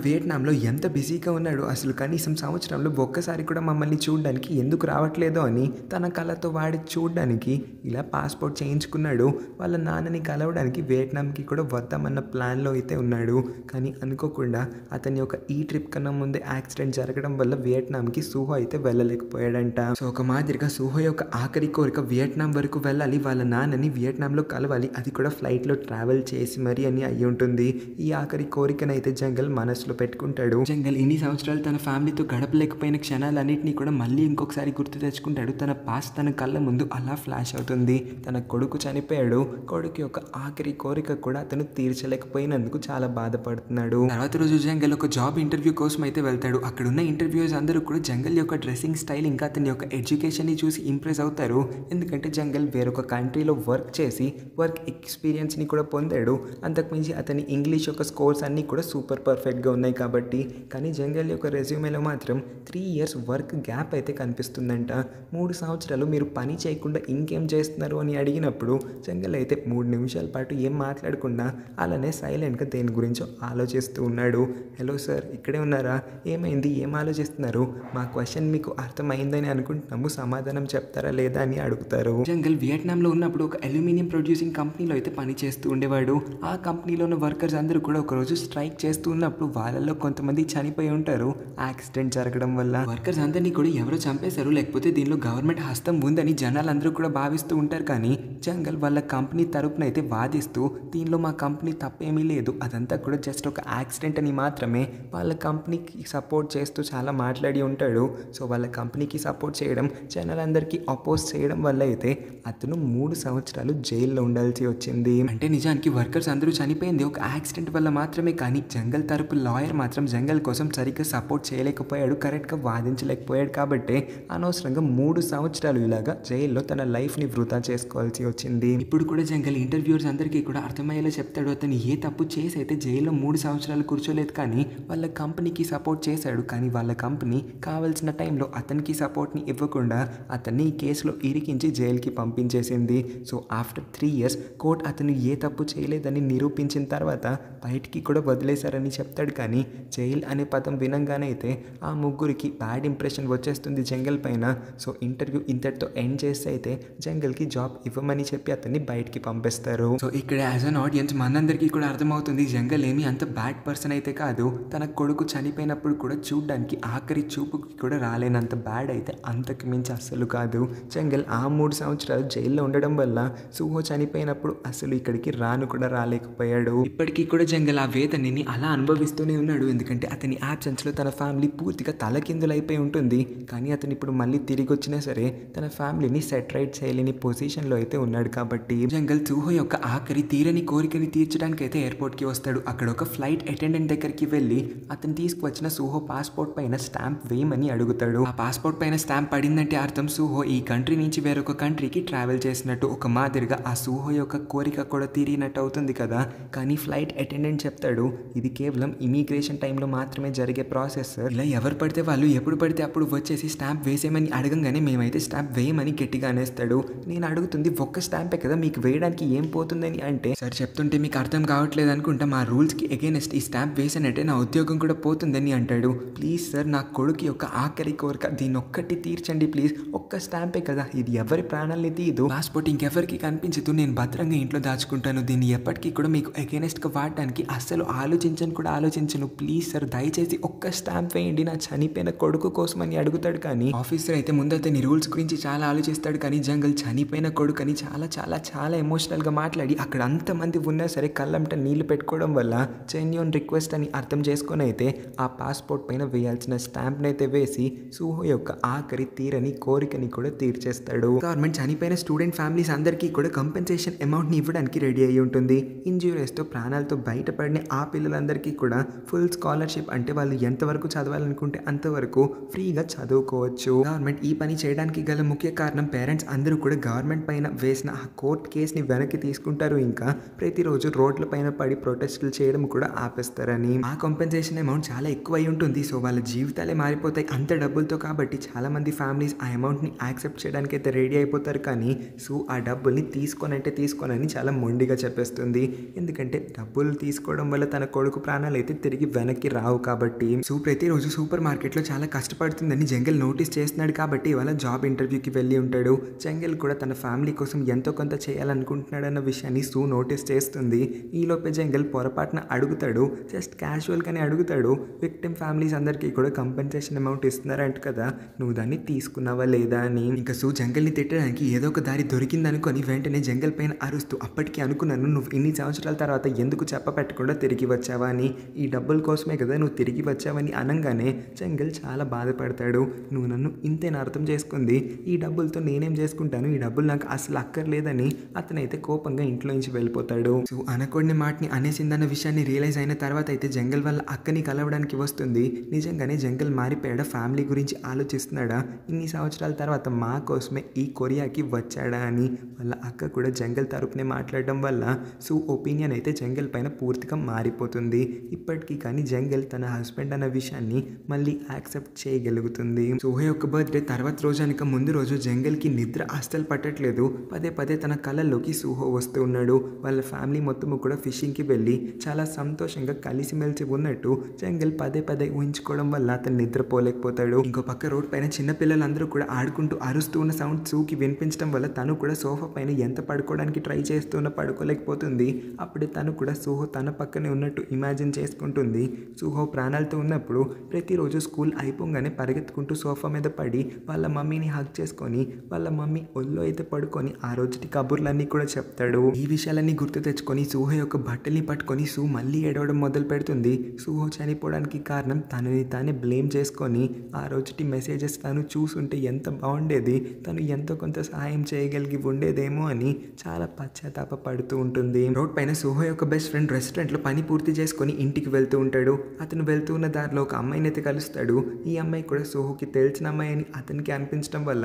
వియట్నాంలో ఎంత బిజీగా ఉన్నాడు, అసలు కనీసం సంవత్సరంలో ఒక్కసారి కూడా మమ్మల్ని చూడడానికి ఎందుకు రావట్లేదో అని తన కళ్ళతో వాడి చూడడానికి ఇలా పాస్పోర్ట్ చేయించుకున్నాడు. వాళ్ళ నాన్నని కలవడానికి వియట్నాంకి కూడా వద్దామన్న ప్లాన్లో అయితే ఉన్నాడు. కానీ అనుకోకుండా అతని యొక్క ఈ ట్రిప్ కన్నా ముందే యాక్సిడెంట్ జరగడం వల్ల వియట్నాంకి సూహో అయితే వెళ్ళలేకపోయాడంట. సో ఒక మాదిరిగా సూహో యొక్క ఆఖరి కోరిక వియట్నాం వరకు వెళ్ళాలి, వాళ్ళ నాన్నని వియట్నాంలో కలవాలి, అది కూడా ఫ్లైట్లో ట్రావెల్ చేసి మరి అని అయ్యి ఉంటుంది. ఈ ఆఖరి కోరికనైతే జంగల్ మనసులో పెట్టుకుంటాడు. జంగల్ ఇన్ని సంవత్సరాలు తన ఫ్యామిలీతో గడపలేకపోయిన క్షణాలన్నింటినీ కూడా మళ్ళీ ఇంకొకసారి గుర్తు తెచ్చుకుంటాడు. తన పాస్ట్ తన కళ్ళ ముందు అలా ఫ్లాష్ అవుతుంది. తన కొడుకు చనిపోయాడు, కొడుకు యొక్క ఆఖరి కోరిక కూడా అతను తీర్చలేకపోయినందుకు పోయినందుకు చాలా బాధపడుతున్నాడు. తర్వాత రోజు జంగల్ ఒక జాబ్ ఇంటర్వ్యూ కోసం అయితే వెళ్తాడు. అక్కడున్న ఇంటర్వ్యూస్ అందరూ కూడా జంగల్ యొక్క డ్రెస్సింగ్ స్టైల్ ఇంకా అతని యొక్క ఎడ్యుకేషన్ని చూసి ఇంప్రెస్ అవుతారు. ఎందుకంటే జంగల్ వేరొక కంట్రీలో వర్క్ చేసి వర్క్ ఎక్స్పీరియన్స్ని కూడా పొందాడు. అంతకుమించి అతని ఇంగ్లీష్ యొక్క స్కోర్స్ అన్నీ కూడా సూపర్ పర్ఫెక్ట్గా ఉన్నాయి కాబట్టి. కానీ జంగల్ యొక్క రెజ్యూమేలో మాత్రం 3 ఇయర్స్ వర్క్ గ్యాప్ అయితే కనిపిస్తుందంట. 3 సంవత్సరాలు మీరు పని చేయకుండా ఇంకేం చేస్తున్నారు అని అడిగినప్పుడు జంగల్ అయితే 3 నిమిషాల పాటు ఏం మాట్లాడకుండా అలానే సైలెంట్గా దేని గురించో ఆలోచిస్తూ ఉన్నాడు. హలో సార్, ఇక్కడే ఉన్నారా? ఏమైంది? ఏం ఆలోచిస్తున్నారు? మా క్వశ్చన్ మీకు అర్థమైందని అనుకుంటున్నాము, సమాధానం చెప్తారా లేదా అని అడుగుతారు. జంగల్ వియట్నాంలో ఉన్నప్పుడు ఒక అల్యూమినియం ప్రొడ్యూసింగ్ కంపెనీలో అయితే పని చేస్తూ ఉండేవాడు. ఆ కంపెనీలో ఉన్న వర్కర్స్ అందరూ కూడా ఒకరోజు స్ట్రైక్ చేస్తూ ఉన్నప్పుడు వాళ్ళల్లో కొంతమంది చనిపోయి ఉంటారు యాక్సిడెంట్ జరగడం వల్ల. వర్కర్స్ అందరినీ కూడా ఎవరో చంపేశారు, లేకపోతే దీనిలో గవర్నమెంట్ హస్తం ఉందని జనాలందరూ కూడా భావిస్తూ ఉంటారు. కానీ జంగల్ వాళ్ళ కంపెనీ తరపున అయితే వాదిస్తూ దీనిలో మా కంపెనీ తప్పేమీ లేదు, అదంతా కూడా జస్ట్ ఒక యాక్సిడెంట్ అని మాత్రమే వాళ్ళ కంపెనీకి సపోర్ట్ చేస్తూ చాలా మాట్లాడి ఉంటాడు. సో వాళ్ళ కంపెనీకి సపోర్ట్ చేయడం, జనాలందరికీ అపోజ్ చేయడం వల్ల అయితే అతను 3 సంవత్సరాలు జైల్లో ఉండాల్సి వచ్చింది. అంటే నిజానికి వర్కర్స్ అందరూ చనిపోయింది ఒక యాక్సిడెంట్ వల్ల మాత్రమే. కానీ జంగల్ తరపు లాయర్ మాత్రం జంగల్ కోసం సరిగ్గా సపోర్ట్ చేయలేకపోయాడు, కరెక్ట్గా వాదించలేకపోయాడు. కాబట్టి అనవసరంగా 3 సంవత్సరాలు ఇలాగా జైల్లో తన లైఫ్ని వృధా చేసుకోవాల్సి వచ్చింది. ఇప్పుడు కూడా జంగల్ ఇంటర్వ్యూర్స్ అందరికీ కూడా అర్థమయ్యేలా చెప్తాడు. అతను ఏ తప్పు చేసి అయితే జైల్లో 3 సంవత్సరాలు కూర్చోలేదు, కానీ వాళ్ళ కంపెనీకి సపోర్ట్ చేశాడు. కానీ వాళ్ళ కంపెనీ కావాల్సిన టైంలో అతనికి సపోర్ట్ని ఇవ్వకుండా అతన్ని ఈ కేసులో ఇరికించి జైలుకి పంపించేసింది. సో ఆఫ్టర్ 3 ఇయర్స్ కోర్ట్ అతను ఏ తప్పు చేయలేదని నిరూపించిన తర్వాత బయటికి కూడా వదిలేశారని చెప్తాడు. కానీ జైల్ అనే పదం వినంగానే అయితే ఆ ముగ్గురికి బ్యాడ్ ఇంప్రెషన్ వచ్చేస్తుంది జంగల్ పైన. సో ఇంటర్వ్యూ ఇంతటితో ఎండ్ చేస్తే అయితే జంగల్కి జాబ్ ఇవ్వమని చెప్పి అతన్ని బయటికి పంపిస్తారు. సో ఇక్కడ యాజ్ అన్ ఆడియన్స్ మనందరికీ కూడా అర్థమవుతుంది జంగల్ ఏమీ అంత బ్యాడ్ పర్సన్ అయితే కాదు. తన కొడుకు చనిపోయినప్పుడు కూడా చూడ్డానికి ఆఖరి చూపుకి కూడా రాలేనంత బ్యాడ్ అయితే అంతకు మించి అస్సలు కాదు. జంగల్ ఆ 3 సంవత్సరాలు జైల్లో ఉండడం వల్ల సుహో చనిపోయినప్పుడు అసలు ఇక్కడికి రాను కూడా రాలేకపోయాడు. ఇప్పటికీ కూడా జంగల్ ఆ వేదనని అలా అనుభవిస్తూనే ఉన్నాడు. ఎందుకంటే అతని యాబ్సెన్స్లో తన ఫ్యామిలీ పూర్తిగా తలకిందులైపోయి ఉంటుంది. కానీ అతను ఇప్పుడు మళ్ళీ తిరిగి వచ్చినా సరే తన ఫ్యామిలీని సెటరైట్ చేయలేని పొజిషన్లో అయితే ఉన్నాడు. కాబట్టి జంగల్ సుహో యొక్క ఆఖరి తీరని కోరికని తీర్చడానికి అయితే ఎయిర్పోర్ట్కి వస్తాడు. అక్కడ ఒక ఫ్లైట్ అటెండెంట్ దగ్గరికి వెళ్ళి అతను తీసుకువచ్చిన సుహో పాస్పోర్ట్ పైన స్టాంప్ వేయమని అడుగుతాడు. ఆ పాస్పోర్ట్ పైన స్టాంప్ పడిందంటే అర్థం సుహో ఈ కంట్రీ నుంచి వేరొక కంట్రీకి ట్రావెల్ చేసినట్టు. ఒక మాదిరిగా ఆ సుహో యొక్క కోరిక కూడా తీరినట్టు అవుతుంది కదా. కానీ ఫ్లైట్ అటెండెంట్ చెప్తాడు ఇది కేవలం ఇమిగ్రేషన్ టైంలో మాత్రమే జరిగే ప్రాసెస్. ఇలా ఎవరు పడితే వాళ్ళు ఎప్పుడు పడితే అప్పుడు వచ్చేసి స్టాంప్ వేసేయమని అడగంగానే మేమైతే స్టాంప్ వేయమని గట్టిగా అనేస్తాడు. నేను అడుగుతుంది ఒక్క స్టాంపే కదా, మీకు వేయడానికి ఏం పోతుందని అంటే సార్ చెప్తుంటే మీకు అర్థం కావట్లేదు అనుకుంటా, మా రూల్స్కి అగైనెస్ట్ ఈ స్టాంప్ వేసానంటే నా ఉద్యోగం కూడా పోతుందని అంటాడు. ప్లీజ్ సార్, నా కొడుకు యొక్క ఆఖరి కోరిక దీన్ని ఒక్కటి తీర్చండి ప్లీజ్, ఒక్క స్టాంపే కదా, ఇది ఎవరి ప్రాణాలని తీయదు, పాస్పోర్ట్ ఇంకెవరికి కనిపించదు, నేను భద్రంగా ఇంట్లో దాచుకుంటాను, దీన్ని ఎప్పటికీ కూడా మీకు అగైనెస్ట్గా వాడడానికి అస్సలు ఆలోచించను ప్లీజ్ సార్, దయచేసి ఒక్క స్టాంప్ వేయండి నా చనిపోయిన కొడుకు కోసం అని అడుగుతాడు. కానీ ఆఫీసర్ అయితే ముందు అతని రూల్స్ గురించి చాలా ఆలోచిస్తాడు. కానీ జంగల్ చనిపోయిన కొడుకు అని చాలా చాలా చాలా ఎమోషనల్గా మాట్లాడి అక్కడ అంతమంది ఉన్నా సరే కళ్ళంట నీళ్లు పెట్టుకోవడం వల్ల జెన్యూన్ రిక్వెస్ట్ అని అర్థం చేసుకొని అయితే ఆ పాస్పోర్ట్ పైన వేయాల్సిన స్టాంప్ని అయితే వేసి సుహో యొక్క ఆఖరి తీరని కోరికని కూడా తీర్చేస్తాడు. గవర్నమెంట్ చనిపోయిన స్టూడెంట్ ఫ్యామిలీస్ అందరికీ కూడా కంపెన్సేషన్ అమౌంట్ని ఇవ్వడానికి రెడీ అయ్యి ఉంటుంది. ఇంజ్యూరీస్తో ప్రాణాలతో బయటపడిన ఆ పిల్లలందరికీ కూడా ఫుల్ స్కాలర్షిప్, అంటే వాళ్ళు ఎంతవరకు చదవాలనుకుంటే అంతవరకు ఫ్రీగా చదువుకోవచ్చు. గవర్నమెంట్ ఈ పని చేయడానికి గల ముఖ్య కారణం పేరెంట్స్ అందరూ కూడా గవర్నమెంట్ పైన వేసిన ఆ కోర్ట్ కేసుని వెనక్కి తీసుకుంటారు. ఇంకా ప్రతిరోజు రోడ్ల పైన పడి ప్రొటెస్టులు చేయడం కూడా ఆపేస్తారని. ఆ కంపెన్సేషన్ అమౌంట్ చాలా ఎక్కువ అయి ఉంటుంది. సో వాళ్ళ జీవితాలే మారిపోతాయి అంత డబ్బులతో. కాబట్టి చాలా మంది ఫ్యామిలీస్ ఆ అమౌంట్ని యాక్సెప్ట్ చేయడానికి అయితే రెడీ అయిపోతారు. కానీ సో ఆ డబ్బుల్ని తీసుకోనని చాలా మొండిగా చెప్పేస్తుంది. ఎందుకంటే డబ్బులు తీసుకోవడం వల్ల తన కొడుకు ప్రాణాలు అయితే తిరిగి వెనక్కి రావు. కాబట్టి సో ప్రతిరోజు సూపర్ మార్కెట్లో చాలా కష్టపడుతుందని జంగల్ నోటీస్ చేస్తున్నాడు. కాబట్టి ఇవాళ జాబ్ ఇంటర్వ్యూకి వెళ్ళి ఉంటాడు. జంగల్ కూడా తన ఫ్యామిలీ కోసం ఎంతో కొంత చేయాలనుకుంటున్నాడన్న విషయాన్ని సూ నోటీస్ చేస్తుంది. ఈలోపే జంగల్ పొరపాటున అడుగుతాడు, జస్ట్ క్యాజువల్గానే అడుగుతాడు, విక్టిమ్ ఫ్యామిలీస్ అందరికీ కూడా కంపెన్సేషన్ అమౌంట్ ఇస్తున్నారంట కదా, నువ్వు దాన్ని తీసుకున్నావా లేదా అని. ఇంకా సూ జంగల్ని తిట్టడానికి ఏదో ఒక దారి దొరికిందనుకొని వెంటనే జంగల్ పైన అరుస్తూ, అప్పటికి అనుకున్నాను నువ్వు ఇన్ని సంవత్సరాల తర్వాత ఎందుకు చెప్పపెట్టకుండా తిరిగి వచ్చావా అని, ఈ డబ్బుల కోసమే కదా నువ్వు తిరిగి వచ్చావని అనగానే జంగల్ చాలా బాధపడతాడు. నువ్వు నన్ను ఇంతేనా అర్థం చేసుకుంది, ఈ డబ్బులతో నేనేం చేసుకుంటాను, ఈ డబ్బులు నాకు అసలు అక్కర్లేదని అతనైతే కోపంగా ఇంట్లో నుంచి వెళ్ళిపోతాడు. సో అనకూడని మాటని మాటని అనేసిందన్న విషయాన్ని రియలైజ్ అయిన తర్వాత అయితే జంగల్ వాళ్ళ అక్కని కలవడానికి వస్తుంది. నిజంగానే జంగల్ మారిపోయాడా, ఫ్యామిలీ గురించి ఆలోచిస్తున్నాడా, ఇన్ని సంవత్సరాల తర్వాత మా కోసమే ఈ కొరియాకి వచ్చాడా అని వాళ్ళ అక్క కూడా జంగల్ తరపునే మాట్లాడడం వల్ల సూ ఒపీనియన్ అయితే జంగల్ పైన పూర్తిగా మారిపోతుంది. ఇప్పటికీ కానీ జంగల్ తన హస్బెండ్ అన్న విషయాన్ని మళ్ళీ యాక్సెప్ట్ చేయగలుగుతుంది. సూహో యొక్క బర్త్డే తర్వాత రోజు అనక ముందు రోజు జంగల్కి నిద్ర అస్సలు పట్టట్లేదు. పదే పదే తన కళ్ళల్లోకి సూహో వస్తూ ఉన్నాడు. వాళ్ళ ఫ్యామిలీ మొత్తము కూడా ఫిషింగ్కి వెళ్ళి చాలా సంతోషంగా కలిసిమెలిసి ఉన్నట్టు జంగల్ పదే పదే ఊహించుకోవడం వల్ల అతను నిద్రపోలేకపోతాడు. ఇంకో పక్క రోడ్ పైన చిన్న పిల్లలందరూ కూడా ఆడుకుంటూ అరుస్తూ ఉన్న సౌండ్ సూకి వినిపించడం వల్ల తను కూడా సోఫా పైన ఎంత పడుకోవడానికి ట్రై చేస్తున్నా పడుకోలేకపోతుంది. అప్పుడే తను కూడా సూహో తన పక్కనే ఉన్నట్టు ఇమాజిన్ చేసుకుంటుంది. సూహో ప్రాణాలతో ఉన్నప్పుడు ప్రతిరోజు స్కూల్ అయిపోగానే పరిగెత్తుకుంటూ సోఫా మీద పడి వాళ్ళ మమ్మీని హగ్ చేసుకొని వాళ్ళ మమ్మీ ఒళ్ళో అయితే పడుకొని ఆ రోజుటి కబుర్లన్నీ కూడా చెప్తాడు. ఈ విషయాలన్నీ గుర్తు తెచ్చుకొని సూహో యొక్క బట్టల్ని పట్టుకొని సూ మళ్ళీ ఏడవడం మొదలు పెడుతుంది. సూహో చనిపోవడానికి కారణం తనని తానే బ్లేమ్ చేసుకొని ఆ రోజుటి మెసేజెస్ తను చూసుంటే ఎంత బాగుండేది, తను ఎంతో కొంత సహాయం చేయగలిగి ఉండేదేమో అని చాలా పశ్చాత్తాప పడుతూ ఉంటుంది. రోడ్ పైన సూహో యొక్క బెస్ట్ ఫ్రెండ్ రెస్టారెంట్లో పని పూర్తి చేసుకొని ఇంటికి వెళ్తూ ఉంటాడు. అతను వెళ్తూ ఉన్న దారిలో ఒక అమ్మాయిని అయితే కలుస్తాడు. ఈ అమ్మాయి కూడా సూహోకి తెలిసిన అమ్మాయి అని అతనికి అనిపించడం వల్ల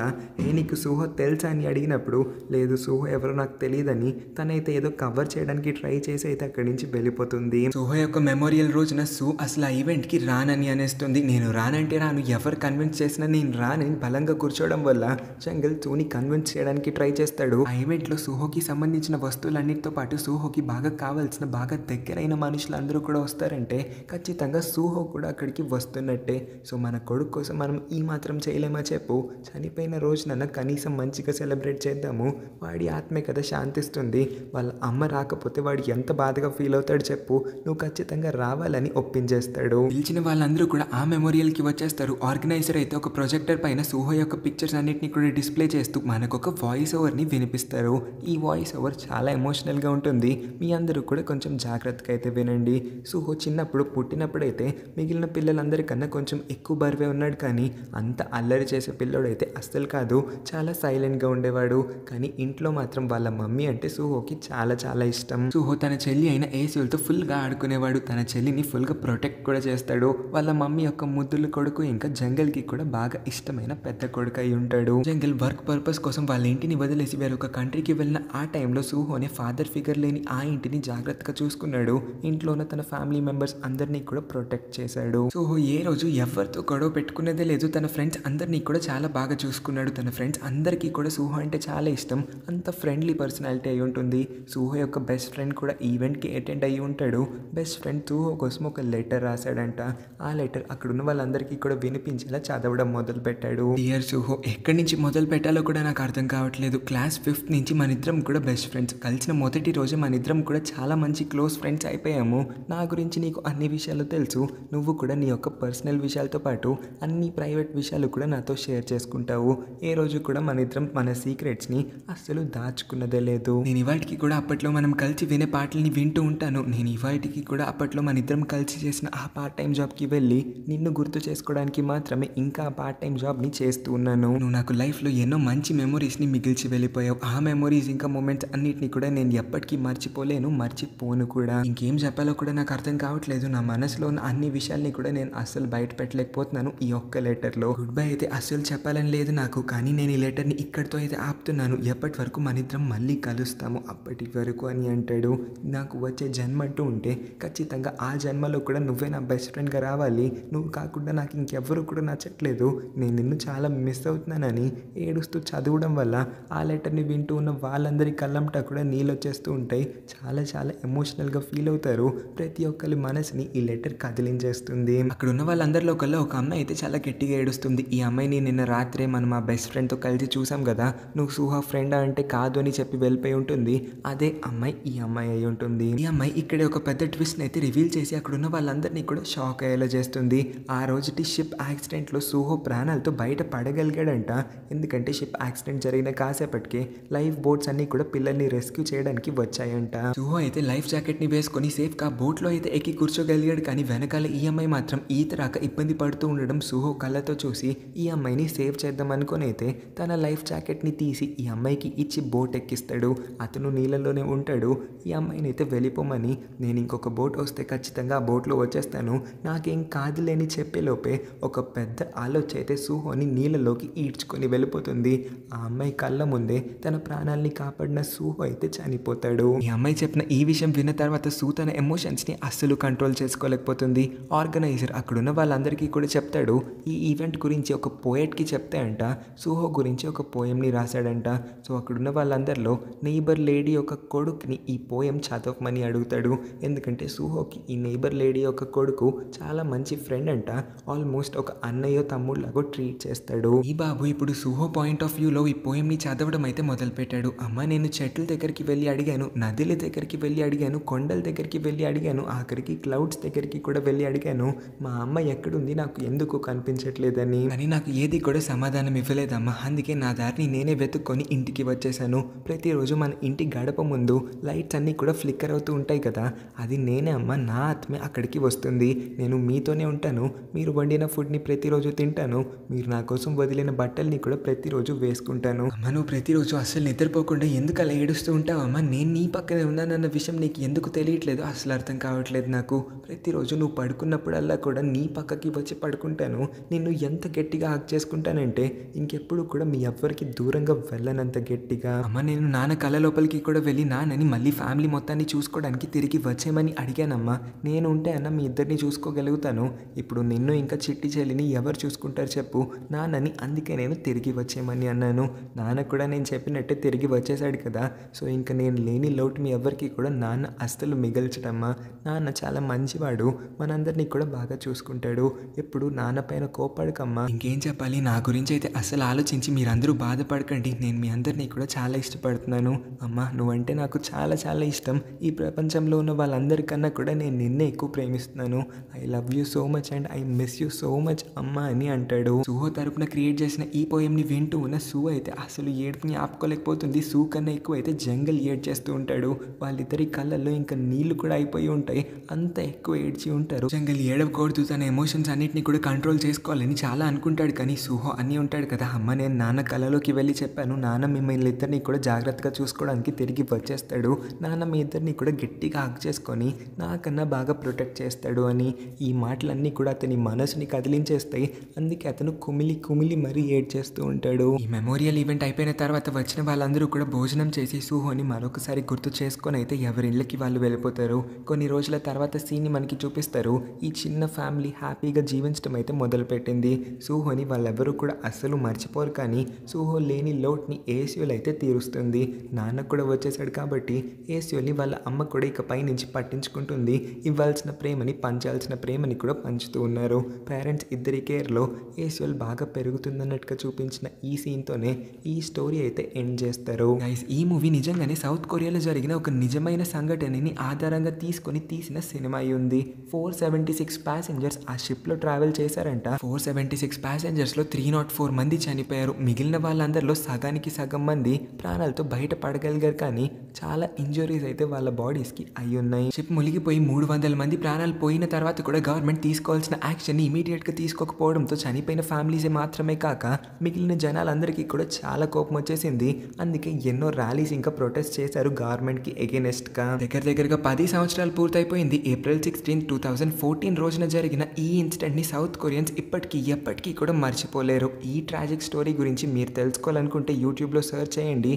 నీకు సూహో తెలుసా అని అడిగినప్పుడు లేదు సూహో ఎవరో నాకు తెలియదని తనైతే ఏదో కవర్ చేయడానికి ట్రై చేసి అయితే అక్కడి నుంచి వెళ్ళిపోతుంది. సూహో యొక్క మెమోరియల్ రోజున సూ అసలు ఆ ఈవెంట్కి రానని అనేస్తుంది. నేను రానంటే రాను, ఎవరు కన్విన్స్ చేసినా నేను రానని బలంగా కూర్చోవడం వల్ల జంగల్ సూని కన్విన్స్ చేయడానికి ట్రై చేస్తాడు. ఆ ఈవెంట్లో సూహోకి సంబంధించిన వస్తువులన్నిటితో పాటు సూహోకి బాగా కావాల్సిన బాగా దగ్గరైన మనుషులందరూ కూడా వస్తారంటే ఖచ్చితంగా సూహో కూడా అక్కడికి వస్తున్నట్టే. సో మన కొడుకు కోసం మనం ఈ మాత్రం చేయలేమా చెప్పు, చనిపోయిన రోజున కనీసం మంచిగా సెలబ్రేట్ చేద్దాము, వాడి ఆత్మే కదా శాంతిస్తుంది. వాళ్ళ అమ్మ రాకపోతే వాడు ఎంత బాధగా ఫీల్ అవుతాడు చెప్పు, నువ్వు ఖచ్చితంగా రావాలని ఒప్పించేస్తాడు. పిలిచిన వాళ్ళందరూ కూడా ఆ మెమోరియల్కి వచ్చేస్తారు. ఆర్గనైజర్ అయితే ఒక ప్రొజెక్టర్ పైన సూహో యొక్క పిక్చర్స్ అన్నిటిని కూడా డిస్ప్లే చేస్తూ మనకు ఒక వాయిస్ ఓవర్ని వినిపిస్తారు. ఈ వాయిస్ ఓవర్ చాలా ఎమోషనల్గా ఉంటుంది. మీ అందరూ కూడా కొంచెం జాగ్రత్తగా అయితే వినండి. సూహో చిన్నప్పుడు పుట్టినప్పుడైతే మిగిలిన పిల్లలందరికన్నా కొంచెం ఎక్కువ బరువే ఉన్నాడు, కానీ అంత అల్లరి చేసే పిల్లోడైతే అస్సలు కాదు, చాలా సైలెంట్గా ఉండేవాడు. కానీ ఇంట్లో మాత్రం వాళ్ళ మమ్మీ అంటే సూహోకి చాలా చాలా ఇష్టం. సూహో తన చెల్లి అయిన ఏసులతో ఫుల్గా ఆడుకునేవాడు. తన చెల్లిని ఫుల్గా ప్రొటెక్ట్ కూడా చేస్తాడు. వాళ్ళ మమ్మీ యొక్క ముద్దుల కొడుకు ఇంకా జంగల్కి కూడా బాగా ఇష్టమైన పెద్ద కొడుకు అయి ఉంటాడు. జంగల్ వర్క్ పర్పస్ కోసం వాళ్ళ ఇంటిని వదిలేసి వేరొక కంట్రీకి వెళ్ళిన ఆ టైంలో సూహోనే ఫాదర్ ఫిగర్ లేని ఆ ఇంటిని జాగ్రత్తగా చూసుకున్నాడు. ఇంట్లో ఉన్న తన ఫ్యామిలీ మెంబర్స్ అందరినీ కూడా ప్రొటెక్ట్ చేశాడు. సూహో ఏ రోజు ఎవరితో గొడవ పెట్టుకునేదే లేదు. తన ఫ్రెండ్స్ అందరినీ కూడా చాలా బాగా చూసుకున్నాడు. తన ఫ్రెండ్స్ అందరికీ కూడా సూహో అంటే చాలా ఇష్టం. అంత ఫ్రెండ్లీ పర్సనాలిటీ అయి ఉంటుంది. సూహో యొక్క బెస్ట్ ఫ్రెండ్ కూడా ఈవెంట్కి అటెండ్ అయ్యి ఉంటాడు. బెస్ట్ ఫ్రెండ్ సూహో కోసం ఒక లెటర్ రాశాడంట. ఆ లెటర్ అక్కడున్న వాళ్ళందరికీ కూడా వినిపించేలా చదవడం మొదలు పెట్టాడు. డియర్ సూహో, ఎక్కడి నుంచి మొదలు పెట్టాలో కూడా నాకు అర్థం కావట్లేదు. క్లాస్ 5th నుంచి మన ఇద్దరం కూడా బెస్ట్ ఫ్రెండ్స్. కలిసిన మొదటి రోజు మన ఇద్దరం కూడా చాలా మంచి క్లోజ్ ఫ్రెండ్స్ అయిపోయాము. నా గురించి నీకు అన్ని విషయాలు తెలుసు. నువ్వు కూడా నీ యొక్క పర్సనల్ విషయాలతో పాటు అన్ని ప్రైవేట్ విషయాలు కూడా నాతో షేర్ చేసుకుంటావు. ఏ రోజు కూడా మన ఇద్దరం మన సీక్రెట్స్ని అస్సలు దాచుకున్నదే లేదు. నేను ఇవాటికి కూడా అప్పట్లో మనం కలిసి వినే పాటల్ని వింటూ ఉంటాను. నేను ఇవాటికి కూడా అప్పట్లో మన ఇద్దరం కలిసి చేసిన ఆ పార్ట్ టైం జాబ్కి వెళ్ళి నిన్ను గుర్తు చేసుకోవడానికి మాత్రమే ఇంకా ఆ పార్ట్ టైం జాబ్ని చేస్తూ ఉన్నాను. నువ్వు నాకు లైఫ్లో ఎన్నో మంచి మెమొరీస్ని మిగిల్చి వెళ్ళిపోయావు. ఆ మెమొరీస్ ఇంకా మూమెంట్స్ అన్నిటిని కూడా నేను ఎప్పటికీ మర్చిపోలేను, మర్చిపోను కూడా. ఇంకేం చెప్పాలో కూడా నాకు అర్థం కావట్లేదు. నా మనసులో ఉన్న అన్ని విషయాల్ని కూడా నేను అస్సలు బయట పెట్టలేకపోతున్నాను ఈ ఒక్క లెటర్లో. గుడ్ బై అయితే అస్సలు చెప్పాలని లేదు నాకు, కానీ నేను ఈ లెటర్ని ఇక్కడితో అయితే ఆపుతున్నాను. ఎప్పటి వరకు మన ఇద్దరం మళ్ళీ కలుస్తాము అప్పటి వరకు అని అంటాడు. నాకు వచ్చే జన్మ అంటూ ఉంటే ఖచ్చితంగా ఆ జన్మలో కూడా నువ్వే నా బెస్ట్ ఫ్రెండ్గా రావాలి. నువ్వు కాకుండా నాకు ఇంకెవ్వరు కూడా నచ్చట్లేదు. నేను నిన్ను చాలా మిస్ అవుతున్నానని ఏడుస్తూ చదవడం వల్ల ఆ లెటర్ని వింటూ ఉన్న వాళ్ళందరి కళ్ళంటా కూడా నీళ్ళు వచ్చేస్తూ ఉంటాయి. చాలా చాలా ఎమోషనల్గా ఫీల్ అవుతారు. ప్రతి ఒక్కరి మనసుని ఈ లెటర్ కదిలించేస్తుంది. అక్కడ ఉన్న వాళ్ళందరిలో కల్లా ఒక అమ్మాయి అయితే చాలా గట్టిగా ఏడుస్తుంది. ఈ అమ్మాయిని నిన్న రాత్రే మనం మా బెస్ట్ ఫ్రెండ్తో కలిసి చూసాం కదా, నువ్వు సూహా ఫ్రెండ్ అంటే కాదు అని చెప్పి వెళ్ళిపోయి ఉంటుంది. అదే అమ్మాయి ఈ అమ్మాయి అయి ఉంటుంది. ఈ అమ్మాయి ఇక్కడే ఒక పెద్ద ట్విస్ట్ అయితే రివీల్ చేసి అక్కడ ఉన్న వాళ్ళందరినీ కూడా షాక్ అయ్యేలా చేస్తుంది. ఆ రోజుటి షిప్ యాక్సిడెంట్లో సూహో ప్రాణాలతో బయట పడగలిగాడంట. ఎందుకంటే షిప్ యాక్సిడెంట్ జరిగిన కాసేపటికే లైఫ్ బోట్స్ అన్ని కూడా పిల్లల్ని రెస్క్యూ చేయడానికి వచ్చాయంట. సూహో అయితే లైఫ్ జాకెట్ని వేసుకొని సేఫ్గా బోట్లో అయితే ఎక్కి కూర్చోగలిగాడు. కానీ వెనకాల ఈ అమ్మాయి మాత్రం ఈత రాక ఇబ్బంది పడుతూ ఉండడం సూహో కళ్ళతో చూసి ఈ అమ్మాయిని సేవ్ చేద్దాం అనుకుని అయితే తన లైఫ్ జాకెట్ని తీసి ఈ అమ్మాయికి ఇచ్చి బోట్ ఎక్కిస్తాడు. అతను నీళ్ళలోనే ఉంటాడు. ఈ అమ్మాయిని అయితే వెళ్ళిపోమని, నేను ఇంకొక బోట్ వస్తే ఖచ్చితంగా ఆ బోట్లో వచ్చేస్తాను, నాకేం కాదులేని చెప్పేలోపే ఒక పెద్ద ఆలోచన అయితే సూహోని నీళ్ళలోకి ఈడ్చుకొని వెళ్ళిపోతుంది. ఆ అమ్మాయి కళ్ళ ముందే తన ప్రాణాలని కాపాడిన సూహో అయితే చనిపోతాడు. ఈ అమ్మాయి చెప్పిన ఈ విషయం విన్న తర్వాత సూ తన ఎమోషన్స్ని అస్సలు కంట్రోల్ చేసుకోలేకపోతుంది. ఆర్గనైజర్ అక్కడున్న వాళ్ళందరికీ కూడా చెప్తాడు, ఈ ఈవెంట్ గురించి ఒక పోయెట్కి చెప్తే అంట సూహో గురించి ఒక పోయంని రాశాడంట. సో అక్కడున్న వాళ్ళందరిలో నైబర్ లేడీ యొక్క కొడుకుని ఈ పోయం చదవమని అడుగుతాడు. ఎందుకంటే సూహోకి ఈ నైబర్ లేడీ యొక్క కొడుకు చాలా మంచి ఫ్రెండ్ అంట. ఆల్మోస్ట్ ఒక అన్నయ్య తమ్ముళ్ళలాగా ట్రీట్ చేస్తాడు. ఈ బాబు ఇప్పుడు సూహో పాయింట్ ఆఫ్ వ్యూలో ఈ పోయంని చదవడం అయితే మొదలుపెట్టాడు. అమ్మ, నేను చెట్ల దగ్గరికి వెళ్ళి అడిగాను, నదుల దగ్గరికి వెళ్ళి అడిగాను, కొండల దగ్గరికి వెళ్ళి అడిగాను, ఆఖరికి క్లౌడ్స్ దగ్గరికి కూడా వెళ్ళి అడిగాను, మా అమ్మ ఎక్కడుంది, నాకు ఎందుకు కనిపించట్లేదని. కానీ నాకు ఏది కూడా సమాధానం ఇవ్వలేదమ్మా. అందుకే నా దారిని నేనే వెతుక్కొని ఇంటికి వచ్చేసాను. ప్రతిరోజు మన ఇంటి గడప ముందు లైట్స్ అన్నీ కూడా ఫ్లిక్కర్ అవుతూ ఉంటాయి కదా, అది నేనే అమ్మ. నా ఆత్మే అక్కడికి వస్తుంది. నేను మీతోనే ఉంటాను. మీరు వండిన ఫుడ్ని ప్రతిరోజు తింటాను. మీరు నా కోసం వదిలిన బట్టల్ని కూడా ప్రతిరోజు వేసుకుంటాను. అమ్మ, నువ్వు ప్రతిరోజు అస్సలు నిద్రపోకుండా ఎందుకు అలా ఏడుస్తూ ఉంటావమ్మా? నేను నీ పక్కనే ఉన్నానన్న విషయం నీకు ఎందుకు తెలియట్లేదు? అసలు అర్థం కావట్లేదు నాకు. ప్రతిరోజు నువ్వు పడుకున్నప్పుడల్లా కూడా నీ పక్కకి వచ్చి పడుకుంటాను. నిన్ను ఎంత గట్టిగా హగ్ చేసుకుంటానంటే ఇంకెప్పుడు కూడా మీ ఎవ్వరికి దూరంగా వెళ్ళనంత గట్టిగా. అమ్మ, నేను నాన్న కళ్ళ లోపలికి కూడా వెళ్ళి నాన్నని మళ్ళీ ఫ్యామిలీ మొత్తాన్ని చూసుకోవడానికి తిరిగి వచ్చేయమని అడిగానమ్మా. నేను ఉంటే అన్న మీ ఇద్దరిని చూసుకోగలుగుతాను. ఇప్పుడు నిన్ను ఇంకా చిట్టి చెల్లిని ఎవరు చూసుకుంటారు చెప్పు నాన్నని. అందుకే నేను తిరిగి వచ్చేయమని అన్నాను. నాన్న కూడా నేను చెప్పినట్టే తిరిగి వచ్చేసాడు కదా. సో ఇంకా నేను లేని లోటు మీ ఎవరికి కూడా నాన్న అస్సలు మిగల్చడమ్మా. నాన్న చాలా మంచివాడు, మనందరినీ కూడా బాగా చూసుకుంటాడు. ఎప్పుడు నాన్న పైన కోపడకమ్మా. ఇంకేం చెప్పాలి, నా గురించి అయితే అస్సలు ఆలోచించి మీరందరూ బాధపడకండి. నేను మీ అందరినీ కూడా చాలా ఇష్టపడుతున్నాను. అమ్మా, నువ్వంటే నాకు చాలా చాలా ఇష్టం. ఈ ప్రపంచంలో ఉన్న వాళ్ళందరికన్నా కూడా నేను నిన్నే ఎక్కువ ప్రేమిస్తున్నాను. I love you so much and I miss you so much అమ్మా అని అంటాడు. సూహో తరపున క్రియేట్ చేసిన ఈ పోయంని వింటూ ఉన్న సూ అయితే అసలు ఏడుపుని ఆపుకోలేకపోతుంది. సూ కన్నా ఎక్కువ అయితే జంగల్ ఏడ్ చేస్తూ ఉంటాడు. వాళ్ళిద్దరి కళ్ళల్లో ఇంకా నీళ్లు కూడా అయిపోయి ఉంటాయి. అంత ఎక్కువ ఏడ్చి ఉంటారు. జంగల్ ఏడవకూడదు, తన ఎమోషన్స్ అన్నిటిని కూడా కంట్రోల్ చేసుకోవాలని చాలా అనుకుంటాడు. కానీ సూహో అన్నీ ఉంటాడు కదా, అమ్మ నేను నాన్న కళ్ళలోకి వెళ్ళి చెప్పాను, నాన్న మిమ్మల్ని ఇద్దరిని కూడా జాగ్రత్తగా చూసుకోవడానికి తిరిగి వచ్చేస్తాడు. నాన్న మీ ఇద్దరిని కూడా గట్టిగా హగ్ చేసుకొని నాకన్నా బాగా ప్రొటెక్ట్ చేస్తాడు అని. ఈ మాటలన్నీ కూడా అతని మనసుని కదిలించేస్తాయి. అందుకే అతను కుమిలి కుమిలి మరీ ఏడ్చేస్తూ ఉంటాడు. ఈ మెమోరియల్ ఈవెంట్ అయిపోయిన తర్వాత వచ్చిన వాళ్ళందరూ కూడా భోజనం చేసి సూహోని మరొకసారి గుర్తు చేసుకొని అయితే ఎవరిళ్ళకి వాళ్ళు వెళ్ళిపోతారు. కొన్ని రోజుల తర్వాత సీన్ని మనకి చూపిస్తారు. ఈ చిన్న ఫ్యామిలీ హ్యాపీగా జీవించడం అయితే మొదలుపెట్టింది. సూహోని వాళ్ళెవరూ కూడా అస్సలు మర్చిపోరు. కానీ సూహో లేని లోట్ని ఏసియోలు అయితే తీరుస్తుంది. నాన్న కూడా వచ్చేసాడు కాబట్టి ఏసియోని వాళ్ళ అమ్మ కూడా ఇక పై నుంచి పట్టించుకుంటుంది. ఇవ్వాల్సిన ప్రేమని పంచాల్సిన ప్రేమని కూడా పంచుతూ ఉన్నారు. పేరెంట్స్ ఇద్దరి కేర్లో ఏసియోల్ బాగా పెరుగుతుందన్నట్టుగా చూపించిన ఈ సీన్తోనే ఈ స్టోరీ అయితే ఎండ్ చేస్తారు. గైస్, ఈ మూవీ నిజంగానే సౌత్ కొరియాలో జరిగిన ఒక నిజమైన సంఘటనని ఆధారంగా తీసుకొని తీసిన సినిమా అయి ఉంది. 476 ప్యాసింజర్స్ ఆ షిప్లో ట్రావెల్ చేశారంట. 476 ప్యాసింజర్స్లో 304 మంది చనిపోయారు. మిగిలిన వాళ్ళందరిలో సగానికి సగం మంది ప్రాణాలతో బయట పడగలిగారు. కానీ చాలా ఇంజురీస్ అయితే వాళ్ళ బాడీస్కి అయి ఉన్నాయి. షిప్ మునిగిపోయి 300 మంది ప్రాణాలు పోయిన తర్వాత కూడా గవర్నమెంట్ తీసుకోవాల్సిన యాక్షన్ ఇమీడియట్గా తీసుకోకపోవడంతో చనిపోయిన ఫ్యామిలీసే మాత్రమే కాక మిగిలిన జనాలందరికీ కూడా చాలా కోపం వచ్చేసింది. అందుకే ఎన్నో ర్యాలీస్ ఇంకా ప్రొటెస్ట్ చేశారు గవర్నమెంట్కి ఎగెనెస్ట్గా. దగ్గరగా 10 సంవత్సరాలు పూర్తయిపోయింది. ఏప్రిల్ 16, 2014 రోజున జరిగిన ఈ ఇన్సిడెంట్ని సౌత్ కొరియన్స్ ఇప్పటికీ ఎప్పటికీ కూడా మర్చిపోలేరు. ఈ ట్రాజిక్ స్టోరీ గురించి మీరు తెలుసుకోవాలనుకుంటే యూట్యూబ్లో సెర్చ్ చేయండి.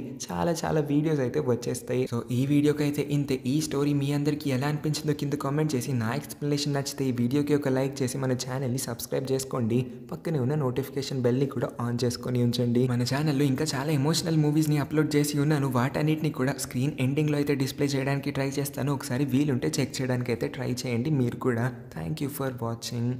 చాలా వీడియోస్ అయితే వచ్చేస్తాయి. సో ఈ వీడియోకి అయితే ఇంతే. ఈ స్టోరీ మీ అందరికీ ఎలా అనిపించిందో కింద కామెంట్ చేసి, నా ఎక్స్ప్లెనేషన్ నచ్చితే ఈ వీడియోకి ఒక లైక్ చేసి మన ఛానల్ని సబ్స్క్రైబ్ చేసుకోండి. పక్కనే ఉన్న నోటిఫికేషన్ బెల్ని కూడా ఆన్ చేసుకొని ఉంచండి. మన ఛానల్లో ఇంకా చాలా ఎమోషనల్ మూవీస్ని అప్లోడ్ చేసి ఉన్నాను. వాటన్నిటిని కూడా స్క్రీన్ ఎండింగ్లో అయితే డిస్ప్లే చేయడానికి ట్రై చేస్తాను. ఒకసారి వీలుంటే చెక్ చేయడానికి అయితే ట్రై చేయండి మీరు కూడా. Thank you for watching.